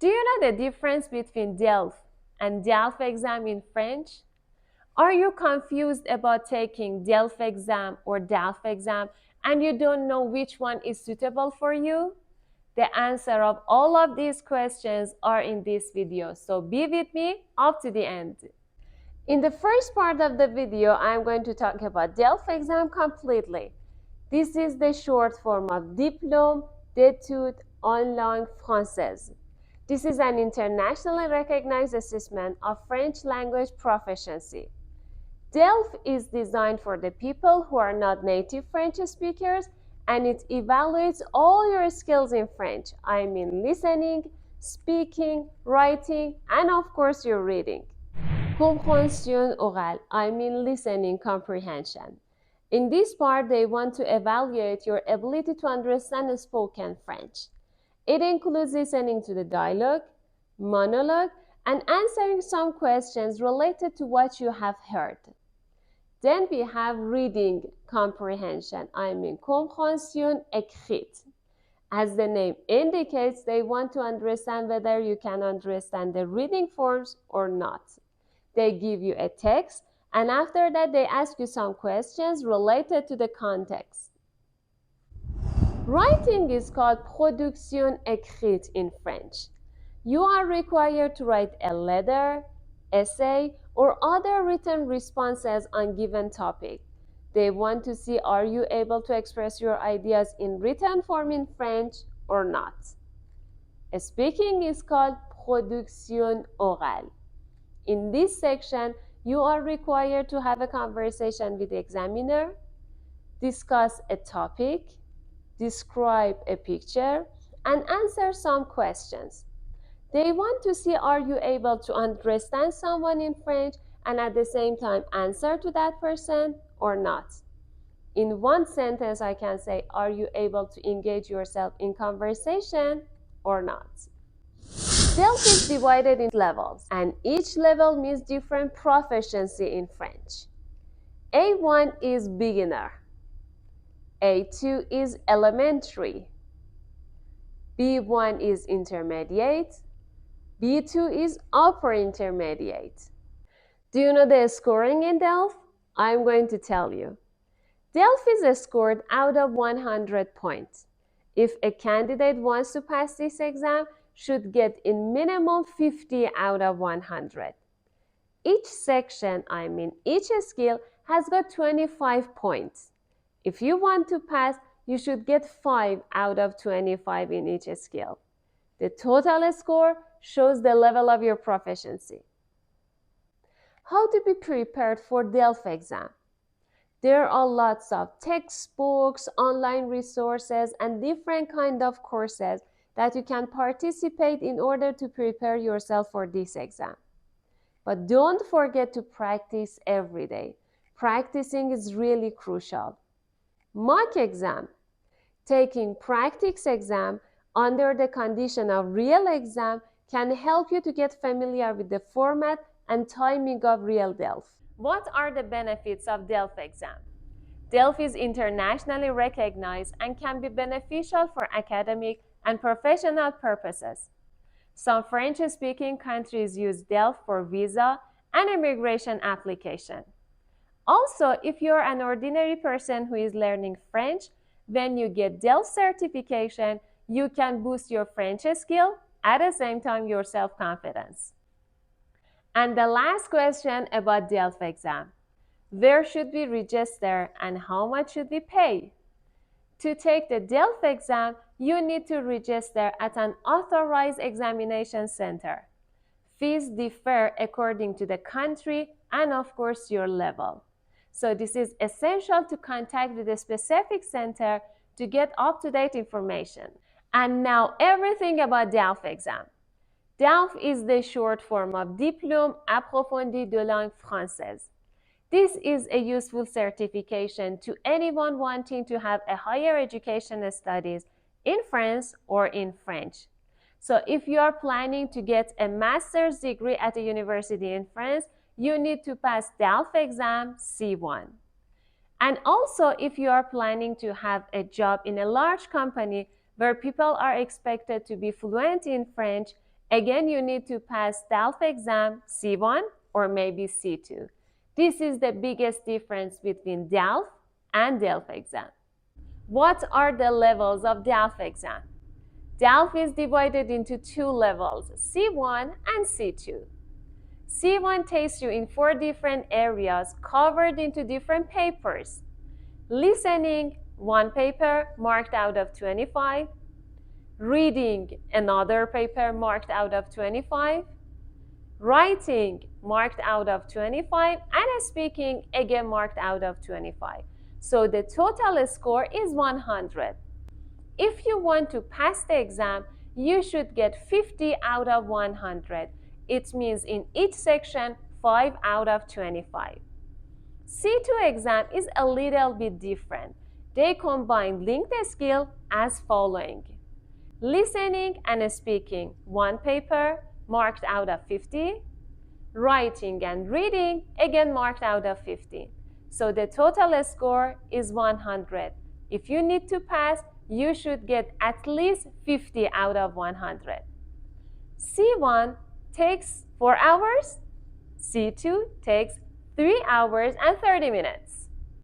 Do you know the difference between DELF and DALF exam in French? Are you confused about taking DELF exam or DALF exam and you don't know which one is suitable for you? The answer of all of these questions are in this video, so be with me up to the end. In the first part of the video, I'm going to talk about DELF exam completely. This is the short form of Diplôme d'études en langue française. This is an internationally recognized assessment of French language proficiency. DELF is designed for the people who are not native French speakers, and it evaluates all your skills in French. I mean listening, speaking, writing, and of course your reading. Compréhension orale, I mean listening comprehension. In this part, they want to evaluate your ability to understand spoken French. It includes listening to the dialogue, monologue, and answering some questions related to what you have heard. Then we have reading comprehension, I mean compréhension écrite. As the name indicates, they want to understand whether you can understand the reading forms or not. They give you a text, and after that they ask you some questions related to the context. Writing is called production écrite in French. You are required to write a letter, essay, or other written responses on given topic. They want to see are you able to express your ideas in written form in French or not. Speaking is called production orale. In this section, you are required to have a conversation with the examiner, discuss a topic, describe a picture, and answer some questions. They want to see are you able to understand someone in French and at the same time answer to that person or not. In one sentence, I can say, are you able to engage yourself in conversation or not? DELF is divided in levels, and each level means different proficiency in French. A1 is beginner. A2 is elementary. B1 is intermediate. B2 is upper intermediate. Do you know the scoring in DELF? I'm going to tell you. DELF is scored out of 100 points. If a candidate wants to pass this exam, should get in minimum 50 out of 100. Each section, I mean each skill, has got 25 points. If you want to pass, you should get 5 out of 25 in each skill. The total score shows the level of your proficiency. How to be prepared for DELF exam? There are lots of textbooks, online resources, and different kind of courses that you can participate in order to prepare yourself for this exam. But don't forget to practice every day. Practicing is really crucial. Mock exam. Taking practice exam under the condition of real exam can help you to get familiar with the format and timing of real DELF. What are the benefits of DELF exam? DELF is internationally recognized and can be beneficial for academic and professional purposes. Some French-speaking countries use DELF for visa and immigration application. Also, if you're an ordinary person who is learning French, when you get DELF certification, you can boost your French skill, at the same time your self-confidence. And the last question about DELF exam. Where should we register and how much should we pay? To take the DELF exam, you need to register at an authorized examination center. Fees differ according to the country and of course your level. So this is essential to contact with a specific center to get up-to-date information. And now everything about DELF exam. DELF is the short form of Diplôme approfondi de langue française. This is a useful certification to anyone wanting to have a higher education studies in France or in French. So if you are planning to get a master's degree at a university in France, you need to pass DELF exam C1. And also if you are planning to have a job in a large company where people are expected to be fluent in French, Again, you need to pass DALF exam C1 or maybe C2. This is the biggest difference between DALF and DELF exam. What are the levels of DALF exam? DALF is divided into two levels, C1 and C2. C1 takes you in 4 different areas covered into different papers. Listening, 1 paper marked out of 25. Reading, another paper marked out of 25. Writing, marked out of 25. And speaking, again marked out of 25. So the total score is 100. If you want to pass the exam, you should get 50 out of 100. It means in each section, 5 out of 25. C2 exam is a little bit different. They combine linked skill as following. Listening and speaking, 1 paper marked out of 50. Writing and reading, again marked out of 50. So the total score is 100. If you need to pass, you should get at least 50 out of 100. C1 takes 4 hours. C2 takes 3 hours and 30 minutes.